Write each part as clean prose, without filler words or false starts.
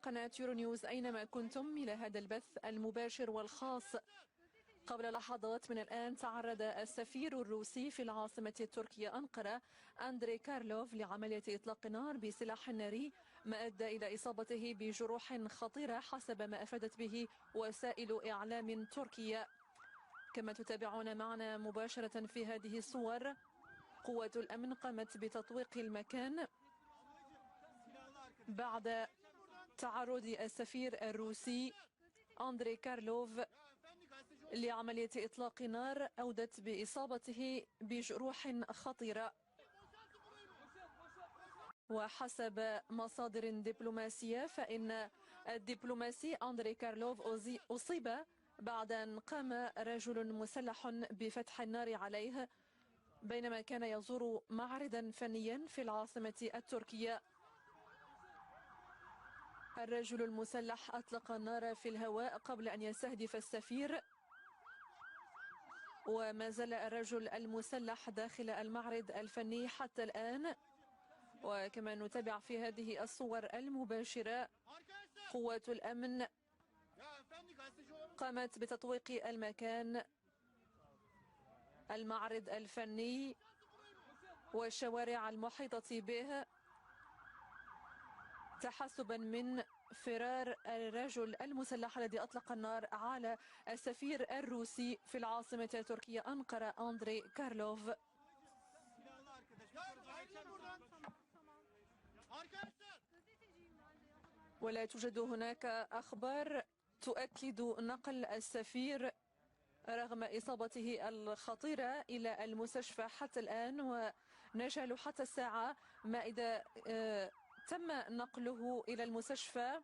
قناة يورونيوز أينما كنتم إلى هذا البث المباشر والخاص. قبل لحظات من الآن تعرض السفير الروسي في العاصمة التركية أنقرة أندري كارلوف لعملية إطلاق نار بسلاح ناري، ما أدى إلى إصابته بجروح خطيرة حسب ما أفادت به وسائل إعلام تركية. كما تتابعون معنا مباشرة في هذه الصور، قوة الأمن قامت بتطويق المكان بعد تعرض السفير الروسي أندري كارلوف لعملية إطلاق نار أودت بإصابته بجروح خطيرة. وحسب مصادر دبلوماسية فإن الدبلوماسي أندري كارلوف أصيب بعد أن قام رجل مسلح بفتح النار عليه بينما كان يزور معرضا فنيا في العاصمة التركية. الرجل المسلح أطلق النار في الهواء قبل أن يستهدف السفير، وما زال الرجل المسلح داخل المعرض الفني حتى الآن. وكما نتابع في هذه الصور المباشرة، قوة الأمن قامت بتطويق المكان، المعرض الفني والشوارع المحيطة به، تحسبا من فرار الرجل المسلح الذي أطلق النار على السفير الروسي في العاصمة التركية أنقرة أندري كارلوف. ولا توجد هناك أخبار تؤكد نقل السفير رغم إصابته الخطيرة إلى المستشفى حتى الآن، ونجهل حتى الساعة ما إذا تم نقله إلى المستشفى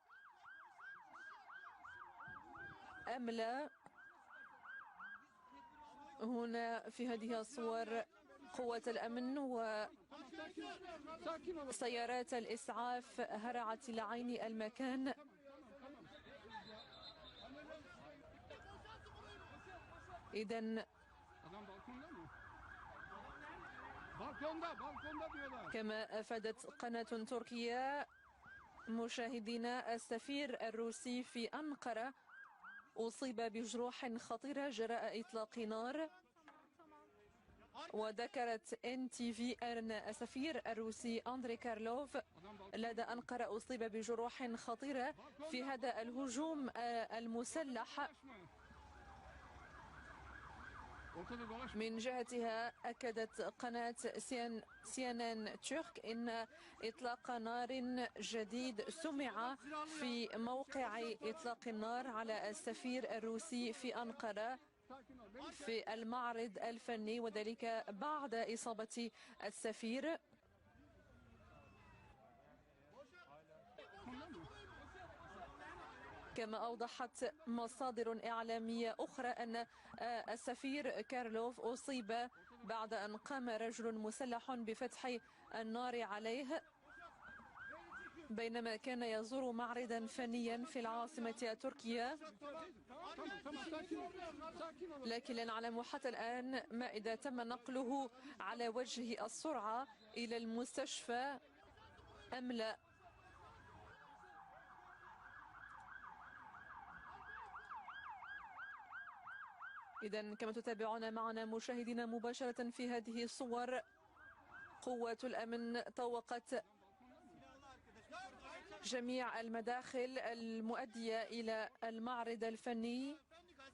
أم لا. هنا في هذه الصور قوة الأمن وسيارات الإسعاف هرعت لعين المكان. إذن كما أفادت قناة تركية مشاهدينا، السفير الروسي في أنقرة أصيب بجروح خطيرة جراء إطلاق نار. وذكرت NTV أن السفير الروسي أندري كارلوف لدى أنقرة أصيب بجروح خطيرة في هذا الهجوم المسلح. من جهتها أكدت قناة CNN ترك إن إطلاق نار جديد سمع في موقع إطلاق النار على السفير الروسي في أنقرة في المعرض الفني، وذلك بعد إصابة السفير. كما أوضحت مصادر إعلامية أخرى أن السفير كارلوف أصيب بعد أن قام رجل مسلح بفتح النار عليه بينما كان يزور معرضا فنيا في العاصمة التركية. لكن لا نعلم حتى الآن ما إذا تم نقله على وجه السرعة إلى المستشفى أم لا. إذن كما تتابعون معنا مشاهدينا مباشرة في هذه الصور، قوة الأمن طوقت جميع المداخل المؤدية إلى المعرض الفني،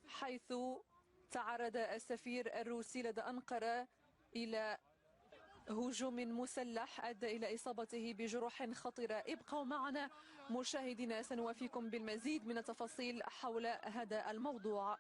حيث تعرض السفير الروسي لدى أنقرة إلى هجوم مسلح أدى إلى إصابته بجروح خطيرة. ابقوا معنا مشاهدينا، سنوافيكم بالمزيد من التفاصيل حول هذا الموضوع.